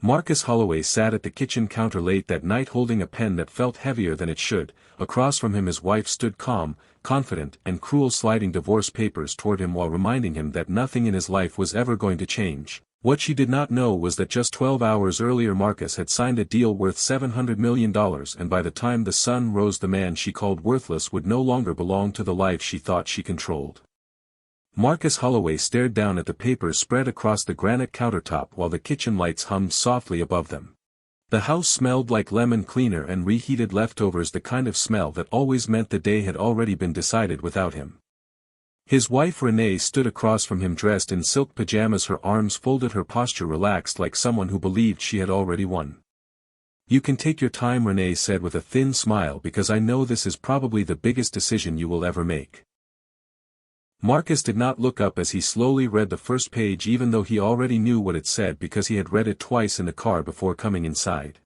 Marcus Holloway sat at the kitchen counter late that night holding a pen that felt heavier than it should. Across from him his wife stood calm, confident and cruel, sliding divorce papers toward him while reminding him that nothing in his life was ever going to change. What she did not know was that just 12 hours earlier Marcus had signed a deal worth $700 million, and by the time the sun rose the man she called worthless would no longer belong to the life she thought she controlled. Marcus Holloway stared down at the papers spread across the granite countertop while the kitchen lights hummed softly above them. The house smelled like lemon cleaner and reheated leftovers, the kind of smell that always meant the day had already been decided without him. His wife Renee stood across from him dressed in silk pajamas, her arms folded, her posture relaxed like someone who believed she had already won. "You can take your time," Renee said with a thin smile, "because I know this is probably the biggest decision you will ever make." Marcus did not look up as he slowly read the first page, even though he already knew what it said because he had read it twice in the car before coming inside.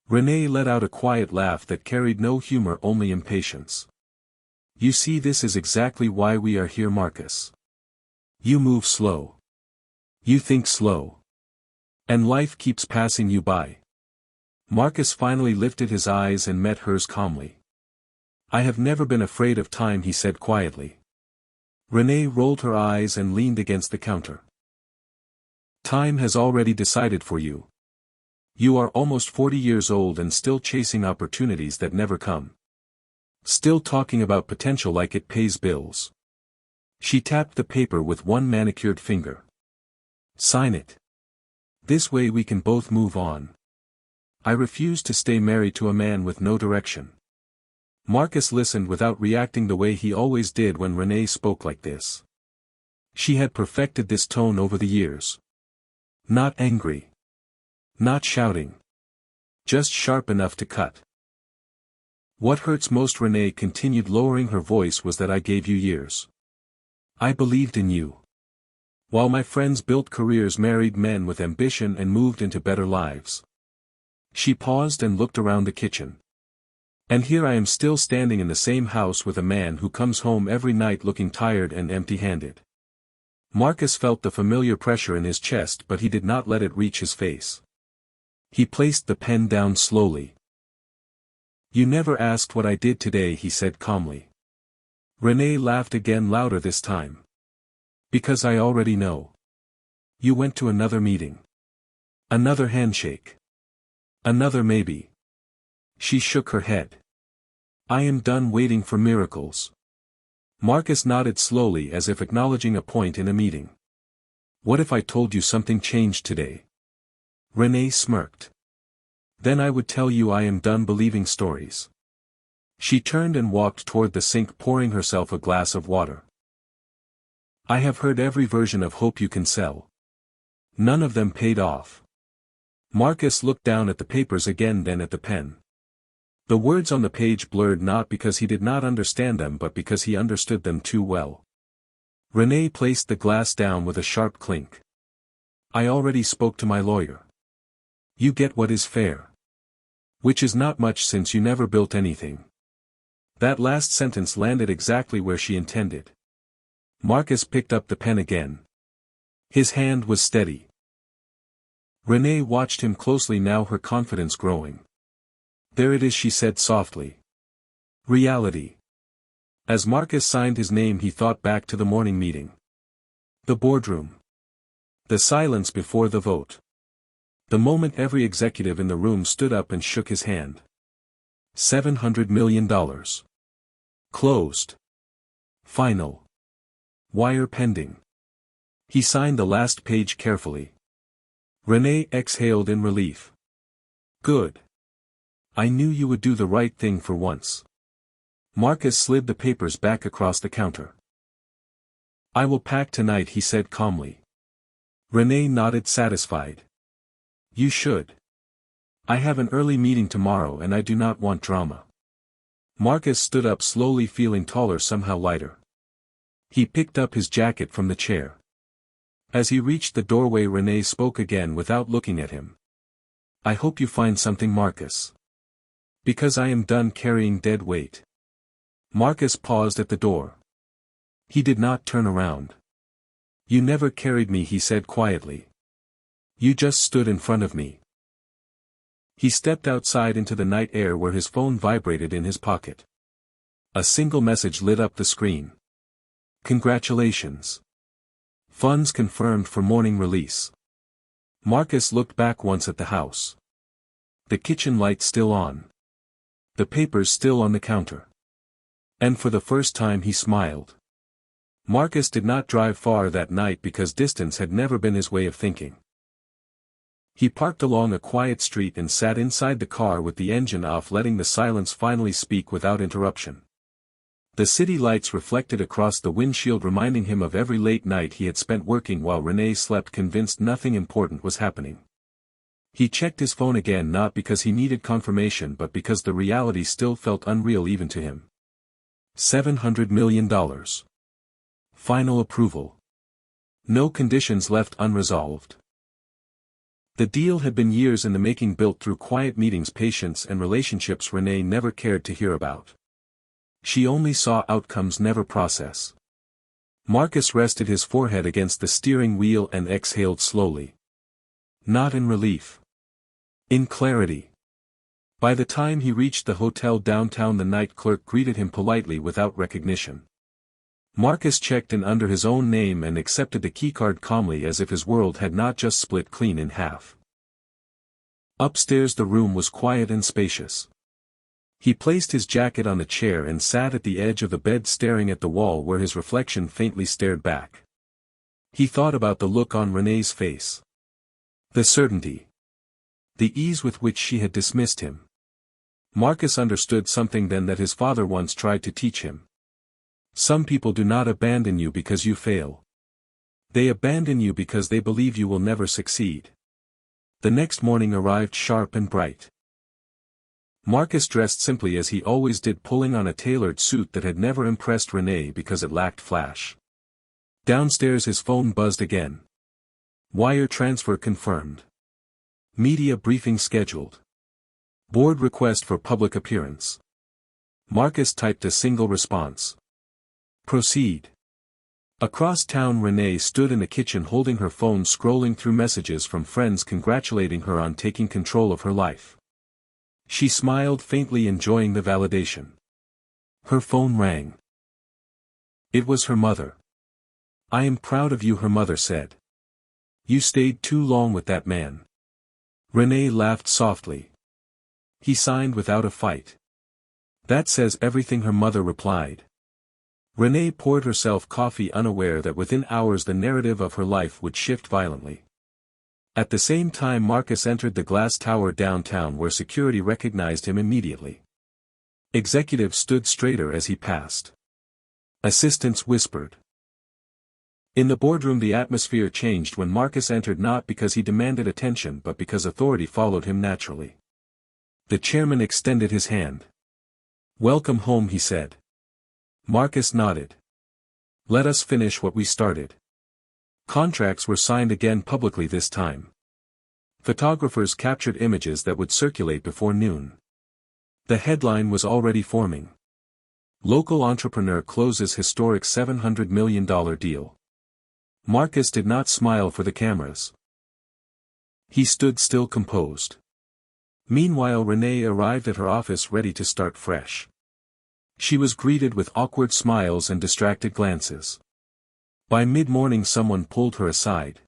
Renee let out a quiet laugh that carried no humor, only impatience. "You see, this is exactly why we are here, Marcus. You move slow. You think slow. And life keeps passing you by." Marcus finally lifted his eyes and met hers calmly. "I have never been afraid of time," he said quietly. Renee rolled her eyes and leaned against the counter. "Time has already decided for you. You are almost 40 years old and still chasing opportunities that never come. Still talking about potential like it pays bills." She tapped the paper with one manicured finger. "Sign it. This way we can both move on. I refuse to stay married to a man with no direction." Marcus listened without reacting the way he always did when Renee spoke like this. She had perfected this tone over the years. Not angry. Not shouting. Just sharp enough to cut. "What hurts most," Renee continued, lowering her voice, "was that I gave you years. I believed in you. While my friends built careers, married men with ambition and moved into better lives." She paused and looked around the kitchen. "And here I am still standing in the same house with a man who comes home every night looking tired and empty-handed." Marcus felt the familiar pressure in his chest, but he did not let it reach his face. He placed the pen down slowly. "You never asked what I did today," he said calmly. Renee laughed again, louder this time. "Because I already know. You went to another meeting. Another handshake. Another maybe." She shook her head. "I am done waiting for miracles." Marcus nodded slowly as if acknowledging a point in a meeting. "What if I told you something changed today?" Renee smirked. "Then I would tell you I am done believing stories." She turned and walked toward the sink, pouring herself a glass of water. "I have heard every version of hope you can sell. None of them paid off." Marcus looked down at the papers again, then at the pen. The words on the page blurred, not because he did not understand them but because he understood them too well. Renee placed the glass down with a sharp clink. "I already spoke to my lawyer. You get what is fair. Which is not much since you never built anything." That last sentence landed exactly where she intended. Marcus picked up the pen again. His hand was steady. Renee watched him closely, now her confidence growing. "There it is," she said softly. "Reality." As Marcus signed his name he thought back to the morning meeting. The boardroom. The silence before the vote. The moment every executive in the room stood up and shook his hand. $700 million. Closed. Final. Wire pending. He signed the last page carefully. Renee exhaled in relief. "Good. I knew you would do the right thing for once." Marcus slid the papers back across the counter. "I will pack tonight," he said calmly. Renee nodded, satisfied. "You should. I have an early meeting tomorrow and I do not want drama." Marcus stood up slowly, feeling taller, somehow lighter. He picked up his jacket from the chair. As he reached the doorway Renee spoke again without looking at him. "I hope you find something, Marcus. Because I am done carrying dead weight." Marcus paused at the door. He did not turn around. "You never carried me," he said quietly. You just stood in front of me. He stepped outside into the night air where his phone vibrated in his pocket. A single message lit up the screen. Congratulations. Funds confirmed for morning release. Marcus looked back once at the house. The kitchen light still on. The papers still on the counter. And for the first time he smiled. Marcus did not drive far that night because distance had never been his way of thinking. He parked along a quiet street and sat inside the car with the engine off, letting the silence finally speak without interruption. The city lights reflected across the windshield, reminding him of every late night he had spent working while Renee slept, convinced nothing important was happening. He checked his phone again, not because he needed confirmation but because the reality still felt unreal even to him. $700 million. Final approval. No conditions left unresolved. The deal had been years in the making, built through quiet meetings, patience, and relationships Renee never cared to hear about. She only saw outcomes, never process. Marcus rested his forehead against the steering wheel and exhaled slowly. Not in relief. In clarity. By the time he reached the hotel downtown, the night clerk greeted him politely without recognition. Marcus checked in under his own name and accepted the keycard calmly, as if his world had not just split clean in half. Upstairs the room was quiet and spacious. He placed his jacket on the chair and sat at the edge of the bed, staring at the wall where his reflection faintly stared back. He thought about the look on Renee's face. The certainty. The ease with which she had dismissed him. Marcus understood something then that his father once tried to teach him. Some people do not abandon you because you fail. They abandon you because they believe you will never succeed. The next morning arrived sharp and bright. Marcus dressed simply as he always did, pulling on a tailored suit that had never impressed Renee because it lacked flash. Downstairs his phone buzzed again. Wire transfer confirmed. Media briefing scheduled. Board request for public appearance. Marcus typed a single response. Proceed. Across town Renee stood in the kitchen holding her phone, scrolling through messages from friends congratulating her on taking control of her life. She smiled faintly, enjoying the validation. Her phone rang. It was her mother. I am proud of you, her mother said. You stayed too long with that man. Renee laughed softly. He signed without a fight. That says everything, her mother replied. Renee poured herself coffee, unaware that within hours the narrative of her life would shift violently. At the same time Marcus entered the glass tower downtown, where security recognized him immediately. Executives stood straighter as he passed. Assistants whispered. In the boardroom the atmosphere changed when Marcus entered, not because he demanded attention but because authority followed him naturally. The chairman extended his hand. Welcome home, he said. Marcus nodded. Let us finish what we started. Contracts were signed again, publicly this time. Photographers captured images that would circulate before noon. The headline was already forming. Local entrepreneur closes historic $700 million deal. Marcus did not smile for the cameras. He stood still, composed. Meanwhile Renee arrived at her office, ready to start fresh. She was greeted with awkward smiles and distracted glances. By mid-morning someone pulled her aside.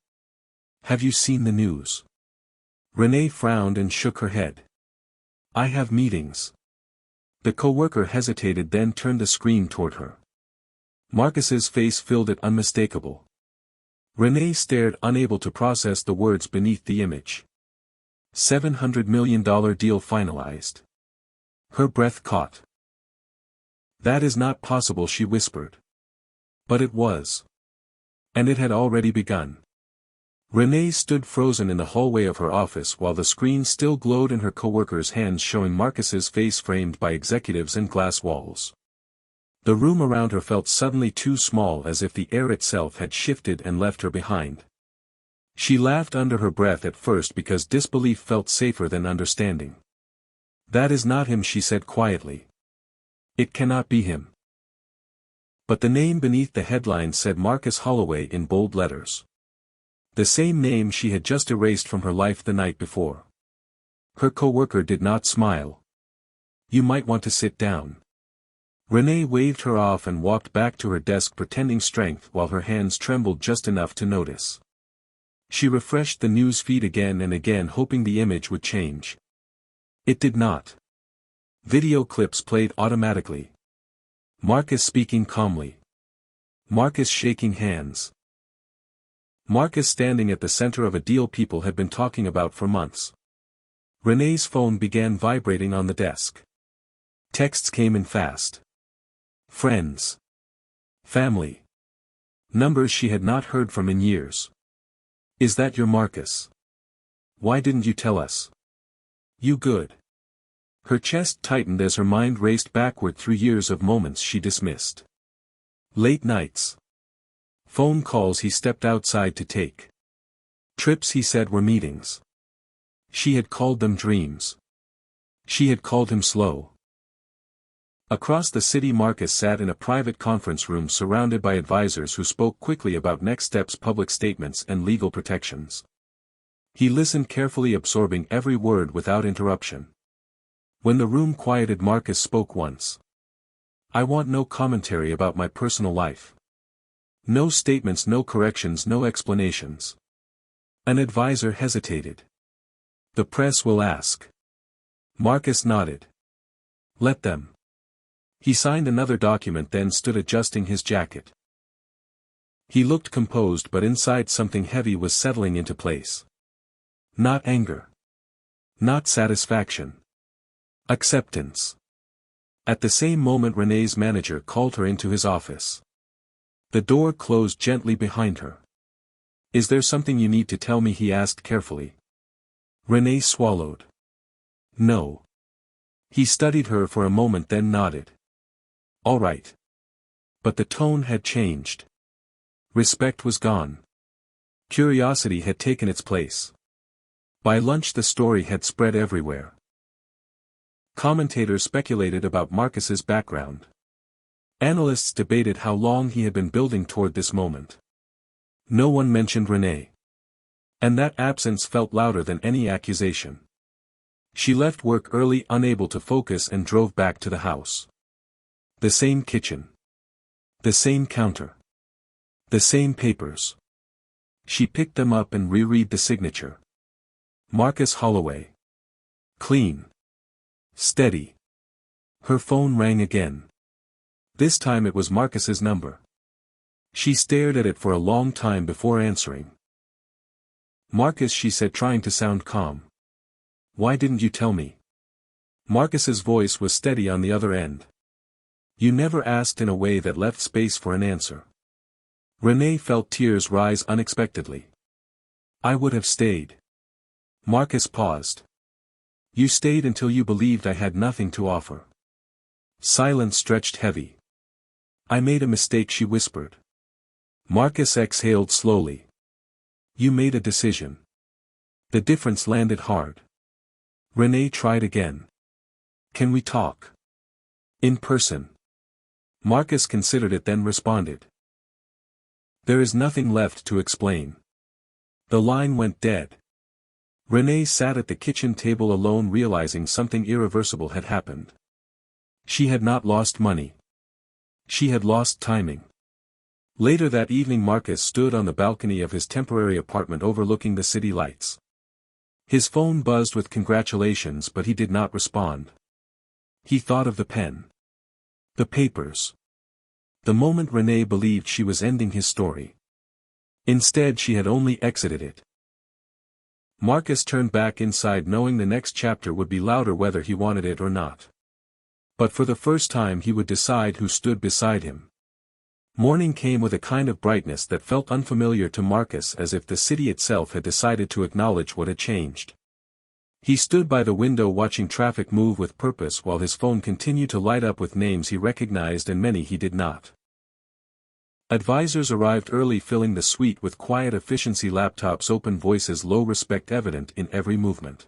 Have you seen the news? Renee frowned and shook her head. I have meetings. The coworker hesitated, then turned the screen toward her. Marcus's face filled it, unmistakable. Renee stared, unable to process the words beneath the image. $700 million deal finalized. Her breath caught. That is not possible, she whispered. But it was. And it had already begun. Renee stood frozen in the hallway of her office while the screen still glowed in her coworker's hands, showing Marcus's face framed by executives and glass walls. The room around her felt suddenly too small, as if the air itself had shifted and left her behind. She laughed under her breath at first because disbelief felt safer than understanding. That is not him, she said quietly. It cannot be him. But the name beneath the headline said Marcus Holloway in bold letters. The same name she had just erased from her life the night before. Her coworker did not smile. "You might want to sit down." Renee waved her off and walked back to her desk pretending strength while her hands trembled just enough to notice. She refreshed the news feed again and again hoping the image would change. It did not. Video clips played automatically. Marcus speaking calmly. Marcus shaking hands. Marcus standing at the center of a deal people had been talking about for months. Renee's phone began vibrating on the desk. Texts came in fast. Friends. Family. Numbers she had not heard from in years. "Is that your Marcus? Why didn't you tell us? You good?" Her chest tightened as her mind raced backward through years of moments she dismissed. Late nights. Phone calls he stepped outside to take. Trips he said were meetings. She had called them dreams. She had called him slow. Across the city Marcus sat in a private conference room surrounded by advisors who spoke quickly about next steps, public statements and legal protections. He listened carefully, absorbing every word without interruption. When the room quieted, Marcus spoke once. "I want no commentary about my personal life. No statements, no corrections, no explanations." An advisor hesitated. "The press will ask." Marcus nodded. "Let them." He signed another document, then stood adjusting his jacket. He looked composed, but inside something heavy was settling into place. Not anger. Not satisfaction. Acceptance. At the same moment Renee's manager called her into his office. The door closed gently behind her. "Is there something you need to tell me?" he asked carefully. Renee swallowed. "No." He studied her for a moment, then nodded. "All right." But the tone had changed. Respect was gone. Curiosity had taken its place. By lunch the story had spread everywhere. Commentators speculated about Marcus's background. Analysts debated how long he had been building toward this moment. No one mentioned Renee. And that absence felt louder than any accusation. She left work early, unable to focus, and drove back to the house. The same kitchen. The same counter. The same papers. She picked them up and reread the signature. Marcus Holloway. Clean. Steady. Her phone rang again. This time it was Marcus's number. She stared at it for a long time before answering. "Marcus," she said, trying to sound calm. "Why didn't you tell me?" Marcus's voice was steady on the other end. "You never asked," in a way that left space for an answer. Renee felt tears rise unexpectedly. "I would have stayed." Marcus paused. "You stayed until you believed I had nothing to offer." Silence stretched heavy. "I made a mistake," she whispered. Marcus exhaled slowly. "You made a decision." The difference landed hard. Renee tried again. "Can we talk? In person?" Marcus considered it, then responded. "There is nothing left to explain." The line went dead. Renee sat at the kitchen table alone, realizing something irreversible had happened. She had not lost money. She had lost timing. Later that evening Marcus stood on the balcony of his temporary apartment overlooking the city lights. His phone buzzed with congratulations, but he did not respond. He thought of the pen. The papers. The moment Renee believed she was ending his story. Instead she had only exited it. Marcus turned back inside, knowing the next chapter would be louder whether he wanted it or not. But for the first time he would decide who stood beside him. Morning came with a kind of brightness that felt unfamiliar to Marcus, as if the city itself had decided to acknowledge what had changed. He stood by the window watching traffic move with purpose while his phone continued to light up with names he recognized and many he did not. Advisors arrived early, filling the suite with quiet efficiency, laptops open, voices low, respect evident in every movement.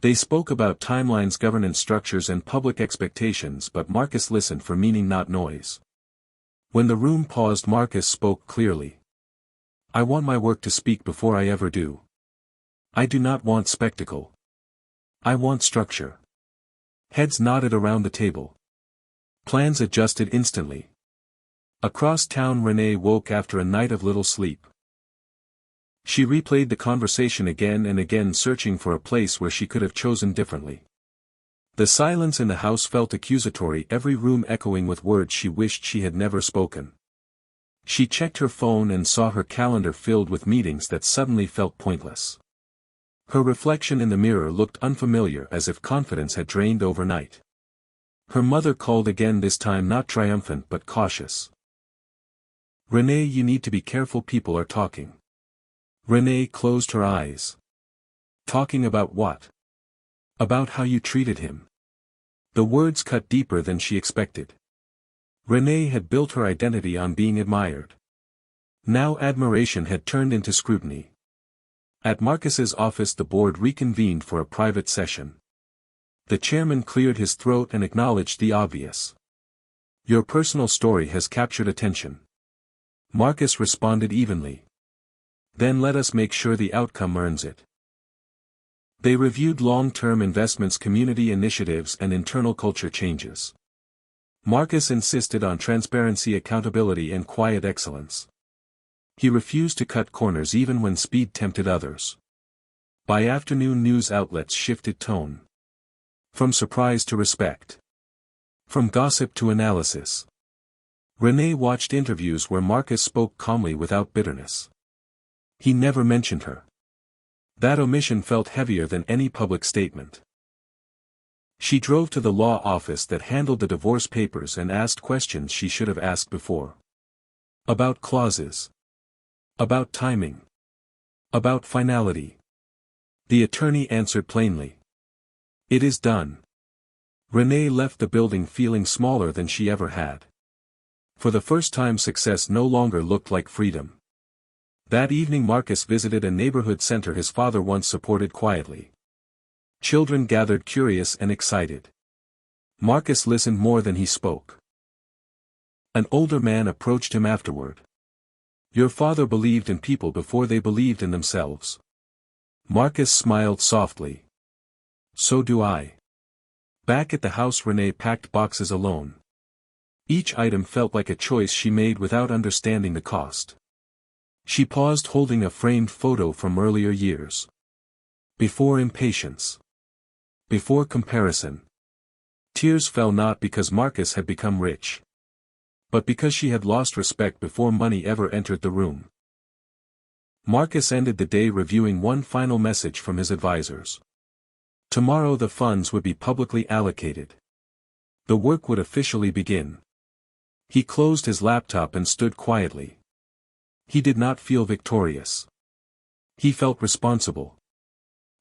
They spoke about timelines, governance structures and public expectations, but Marcus listened for meaning, not noise. When the room paused, Marcus spoke clearly. I want my work to speak before I ever do. I do not want spectacle. I want structure. Heads nodded around the table. Plans adjusted instantly. Across town, Renee woke after a night of little sleep. She replayed the conversation again and again, searching for a place where she could have chosen differently. The silence in the house felt accusatory, every room echoing with words she wished she had never spoken. She checked her phone and saw her calendar filled with meetings that suddenly felt pointless. Her reflection in the mirror looked unfamiliar, as if confidence had drained overnight. Her mother called again, this time not triumphant but cautious. "Renee, you need to be careful, people are talking." Renee closed her eyes. "Talking about what?" "About how you treated him." The words cut deeper than she expected. Renee had built her identity on being admired. Now admiration had turned into scrutiny. At Marcus's office, the board reconvened for a private session. The chairman cleared his throat and acknowledged the obvious. "Your personal story has captured attention." Marcus responded evenly. "Then let us make sure the outcome earns it." They reviewed long-term investments, community initiatives, and internal culture changes. Marcus insisted on transparency, accountability, and quiet excellence. He refused to cut corners even when speed tempted others. By afternoon, news outlets shifted tone. From surprise to respect. From gossip to analysis. Renee watched interviews where Marcus spoke calmly without bitterness. He never mentioned her. That omission felt heavier than any public statement. She drove to the law office that handled the divorce papers and asked questions she should have asked before. About clauses. About timing. About finality. The attorney answered plainly. "It is done." Renee left the building feeling smaller than she ever had. For the first time, success no longer looked like freedom. That evening, Marcus visited a neighborhood center his father once supported quietly. Children gathered, curious and excited. Marcus listened more than he spoke. An older man approached him afterward. "Your father believed in people before they believed in themselves." Marcus smiled softly. "So do I." Back at the house, Renee packed boxes alone. Each item felt like a choice she made without understanding the cost. She paused, holding a framed photo from earlier years. Before impatience. Before comparison. Tears fell, not because Marcus had become rich, but because she had lost respect before money ever entered the room. Marcus ended the day reviewing one final message from his advisors. Tomorrow the funds would be publicly allocated. The work would officially begin. He closed his laptop and stood quietly. He did not feel victorious. He felt responsible.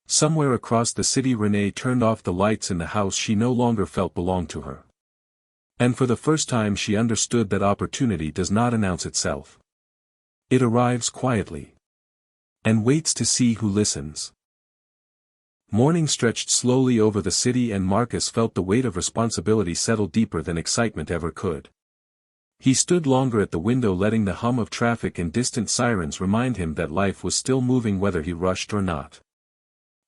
Somewhere across the city, Renee turned off the lights in the house she no longer felt belonged to her. And for the first time she understood that opportunity does not announce itself. It arrives quietly. And waits to see who listens. Morning stretched slowly over the city, and Marcus felt the weight of responsibility settle deeper than excitement ever could. He stood longer at the window, letting the hum of traffic and distant sirens remind him that life was still moving whether he rushed or not.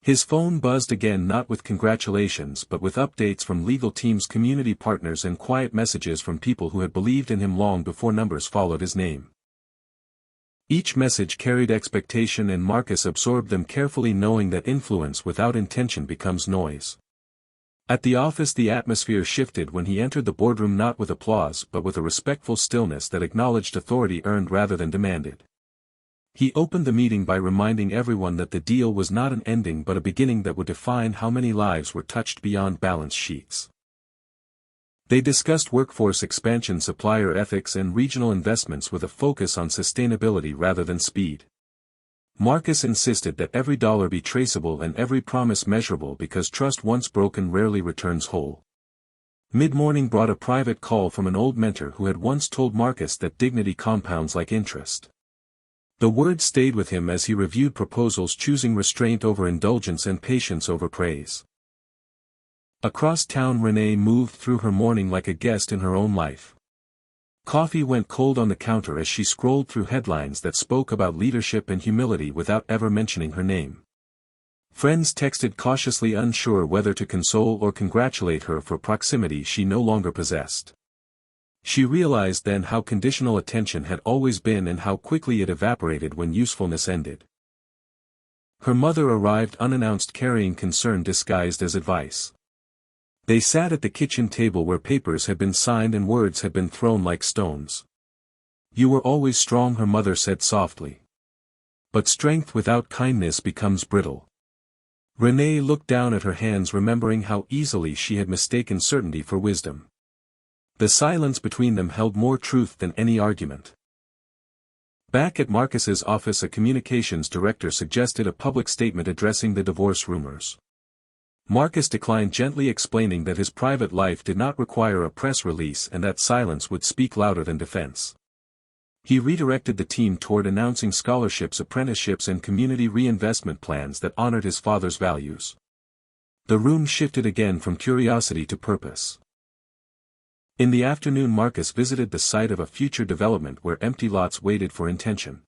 His phone buzzed again, not with congratulations but with updates from legal teams, community partners, and quiet messages from people who had believed in him long before numbers followed his name. Each message carried expectation, and Marcus absorbed them carefully, knowing that influence without intention becomes noise. At the office, the atmosphere shifted when he entered the boardroom, not with applause but with a respectful stillness that acknowledged authority earned rather than demanded. He opened the meeting by reminding everyone that the deal was not an ending but a beginning that would define how many lives were touched beyond balance sheets. They discussed workforce expansion, supplier ethics, and regional investments with a focus on sustainability rather than speed. Marcus insisted that every dollar be traceable and every promise measurable, because trust once broken rarely returns whole. Mid-morning brought a private call from an old mentor who had once told Marcus that dignity compounds like interest. The words stayed with him as he reviewed proposals, choosing restraint over indulgence and patience over praise. Across town, Renee moved through her morning like a guest in her own life. Coffee went cold on the counter as she scrolled through headlines that spoke about leadership and humility without ever mentioning her name. Friends texted cautiously, unsure whether to console or congratulate her for proximity she no longer possessed. She realized then how conditional attention had always been and how quickly it evaporated when usefulness ended. Her mother arrived unannounced, carrying concern disguised as advice. They sat at the kitchen table where papers had been signed and words had been thrown like stones. "You were always strong," her mother said softly. "But strength without kindness becomes brittle." Renee looked down at her hands, remembering how easily she had mistaken certainty for wisdom. The silence between them held more truth than any argument. Back at Marcus's office, a communications director suggested a public statement addressing the divorce rumors. Marcus declined, gently explaining that his private life did not require a press release and that silence would speak louder than defense. He redirected the team toward announcing scholarships, apprenticeships, and community reinvestment plans that honored his father's values. The room shifted again from curiosity to purpose. In the afternoon, Marcus visited the site of a future development where empty lots waited for intention.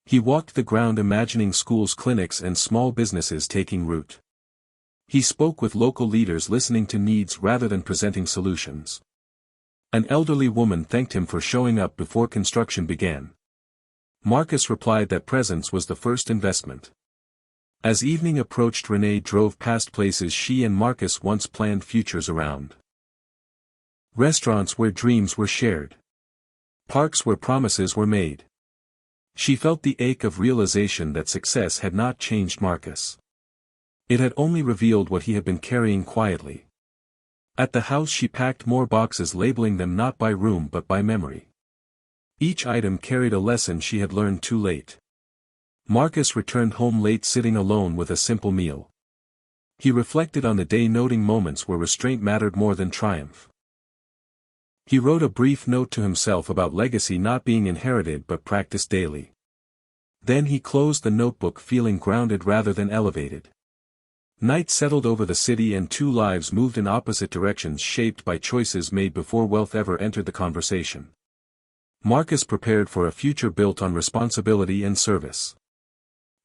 He walked the ground, imagining schools, clinics, and small businesses taking root. He spoke with local leaders, listening to needs rather than presenting solutions. An elderly woman thanked him for showing up before construction began. Marcus replied that presence was the first investment. As evening approached, Renee drove past places she and Marcus once planned futures around. Restaurants where dreams were shared. Parks where promises were made. She felt the ache of realization that success had not changed Marcus. It had only revealed what he had been carrying quietly. At the house, she packed more boxes, labeling them not by room but by memory. Each item carried a lesson she had learned too late. Marcus returned home late, sitting alone with a simple meal. He reflected on the day, noting moments where restraint mattered more than triumph. He wrote a brief note to himself about legacy not being inherited but practiced daily. Then he closed the notebook, feeling grounded rather than elevated. Night settled over the city and two lives moved in opposite directions, shaped by choices made before wealth ever entered the conversation. Marcus prepared for a future built on responsibility and service.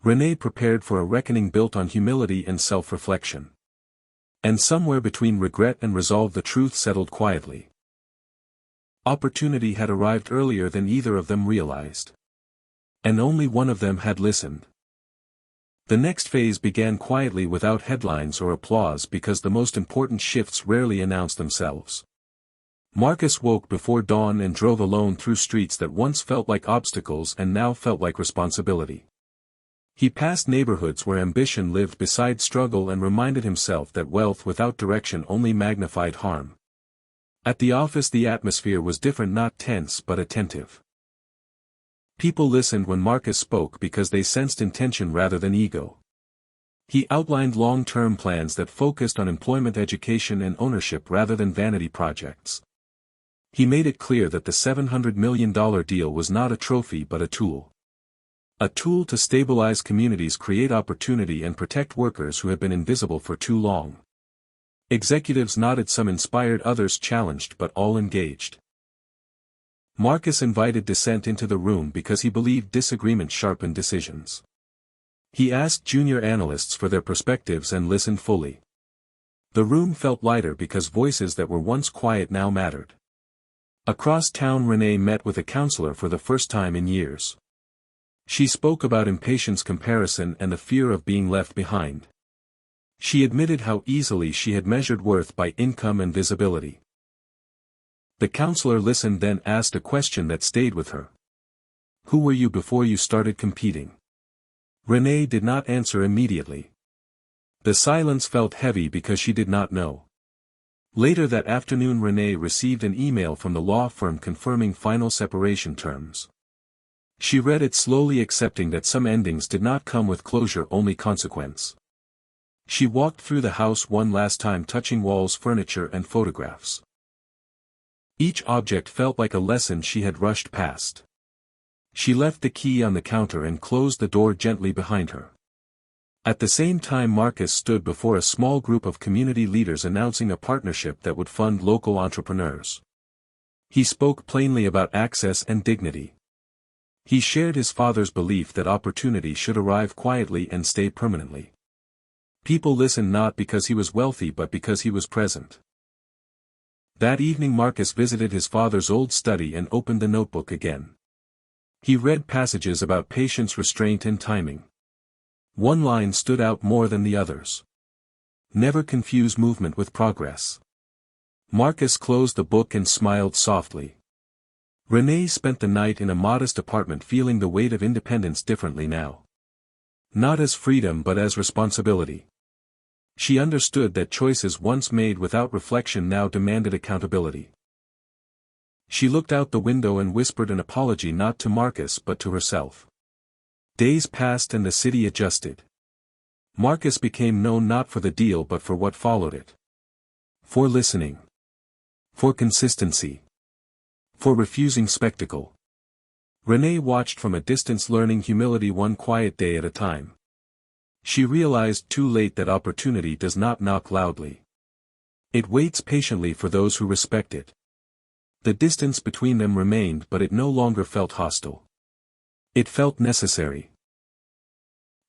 Renee prepared for a reckoning built on humility and self-reflection. And somewhere between regret and resolve, the truth settled quietly. Opportunity had arrived earlier than either of them realized. And only one of them had listened. The next phase began quietly, without headlines or applause, because the most important shifts rarely announce themselves. Marcus woke before dawn and drove alone through streets that once felt like obstacles and now felt like responsibility. He passed neighborhoods where ambition lived beside struggle and reminded himself that wealth without direction only magnified harm. At the office, the atmosphere was different, not tense but attentive. People listened when Marcus spoke because they sensed intention rather than ego. He outlined long-term plans that focused on employment, education, and ownership rather than vanity projects. He made it clear that the $700 million deal was not a trophy but a tool. A tool to stabilize communities, create opportunity, and protect workers who had been invisible for too long. Executives nodded, some inspired, others challenged, but all engaged. Marcus invited dissent into the room because he believed disagreement sharpened decisions. He asked junior analysts for their perspectives and listened fully. The room felt lighter because voices that were once quiet now mattered. Across town, Renee met with a counselor for the first time in years. She spoke about impatience, comparison, and the fear of being left behind. She admitted how easily she had measured worth by income and visibility. The counselor listened, then asked a question that stayed with her. Who were you before you started competing? Renee did not answer immediately. The silence felt heavy because she did not know. Later that afternoon, Renee received an email from the law firm confirming final separation terms. She read it slowly, accepting that some endings did not come with closure, only consequence. She walked through the house one last time, touching walls, furniture, and photographs. Each object felt like a lesson she had rushed past. She left the key on the counter and closed the door gently behind her. At the same time, Marcus stood before a small group of community leaders announcing a partnership that would fund local entrepreneurs. He spoke plainly about access and dignity. He shared his father's belief that opportunity should arrive quietly and stay permanently. People listened not because he was wealthy but because he was present. That evening Marcus visited his father's old study and opened the notebook again. He read passages about patience, restraint and timing. One line stood out more than the others. Never confuse movement with progress. Marcus closed the book and smiled softly. Renee spent the night in a modest apartment feeling the weight of independence differently now. Not as freedom but as responsibility. She understood that choices once made without reflection now demanded accountability. She looked out the window and whispered an apology not to Marcus but to herself. Days passed and the city adjusted. Marcus became known not for the deal but for what followed it. For listening. For consistency. For refusing spectacle. Renee watched from a distance, learning humility one quiet day at a time. She realized too late that opportunity does not knock loudly. It waits patiently for those who respect it. The distance between them remained, but it no longer felt hostile. It felt necessary.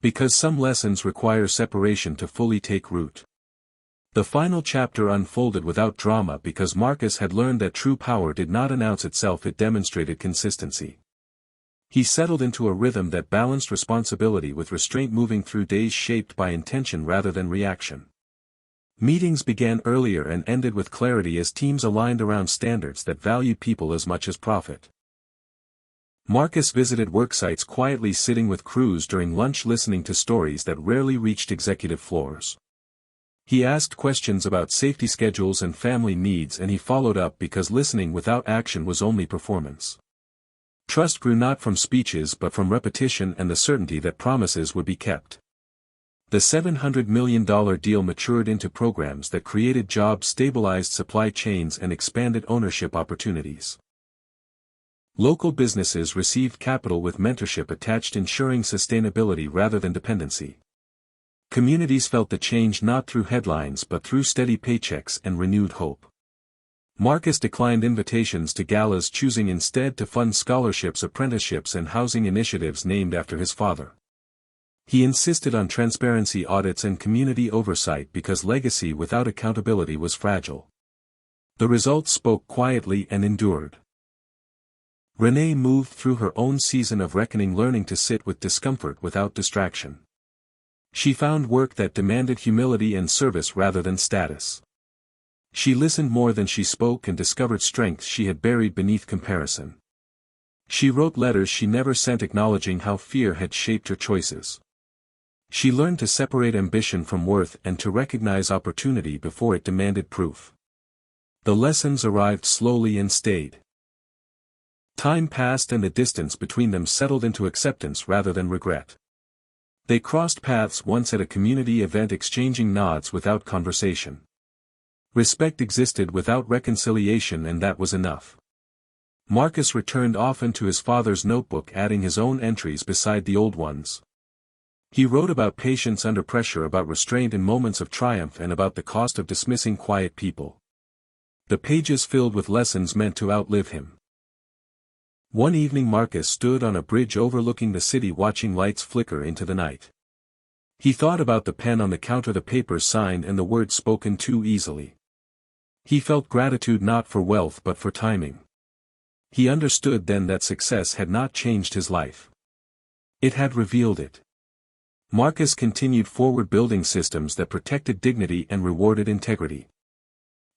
Because some lessons require separation to fully take root. The final chapter unfolded without drama because Marcus had learned that true power did not announce itself, it demonstrated consistency. He settled into a rhythm that balanced responsibility with restraint, moving through days shaped by intention rather than reaction. Meetings began earlier and ended with clarity as teams aligned around standards that valued people as much as profit. Marcus visited worksites quietly, sitting with crews during lunch, listening to stories that rarely reached executive floors. He asked questions about safety schedules and family needs, and he followed up because listening without action was only performance. Trust grew not from speeches but from repetition and the certainty that promises would be kept. The $700 million deal matured into programs that created jobs, stabilized supply chains and expanded ownership opportunities. Local businesses received capital with mentorship attached, ensuring sustainability rather than dependency. Communities felt the change not through headlines but through steady paychecks and renewed hope. Marcus declined invitations to galas, choosing instead to fund scholarships, apprenticeships and housing initiatives named after his father. He insisted on transparency, audits and community oversight because legacy without accountability was fragile. The results spoke quietly and endured. Renee moved through her own season of reckoning, learning to sit with discomfort without distraction. She found work that demanded humility and service rather than status. She listened more than she spoke and discovered strengths she had buried beneath comparison. She wrote letters she never sent, acknowledging how fear had shaped her choices. She learned to separate ambition from worth and to recognize opportunity before it demanded proof. The lessons arrived slowly and stayed. Time passed and the distance between them settled into acceptance rather than regret. They crossed paths once at a community event, exchanging nods without conversation. Respect existed without reconciliation, and that was enough. Marcus returned often to his father's notebook, adding his own entries beside the old ones. He wrote about patience under pressure, about restraint in moments of triumph, and about the cost of dismissing quiet people. The pages filled with lessons meant to outlive him. One evening Marcus stood on a bridge overlooking the city, watching lights flicker into the night. He thought about the pen on the counter, the papers signed and the words spoken too easily. He felt gratitude not for wealth but for timing. He understood then that success had not changed his life. It had revealed it. Marcus continued forward, building systems that protected dignity and rewarded integrity.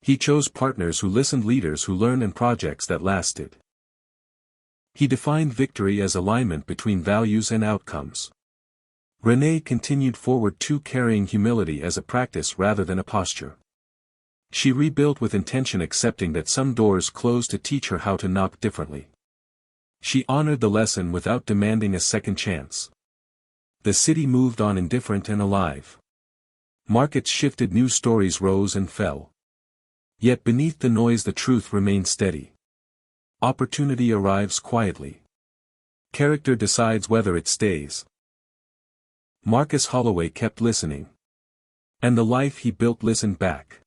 He chose partners who listened, leaders who learned, and projects that lasted. He defined victory as alignment between values and outcomes. Renee continued forward too, carrying humility as a practice rather than a posture. She rebuilt with intention, accepting that some doors closed to teach her how to knock differently. She honored the lesson without demanding a second chance. The city moved on, indifferent and alive. Markets shifted, new stories rose and fell. Yet beneath the noise the truth remained steady. Opportunity arrives quietly. Character decides whether it stays. Marcus Holloway kept listening. And the life he built listened back.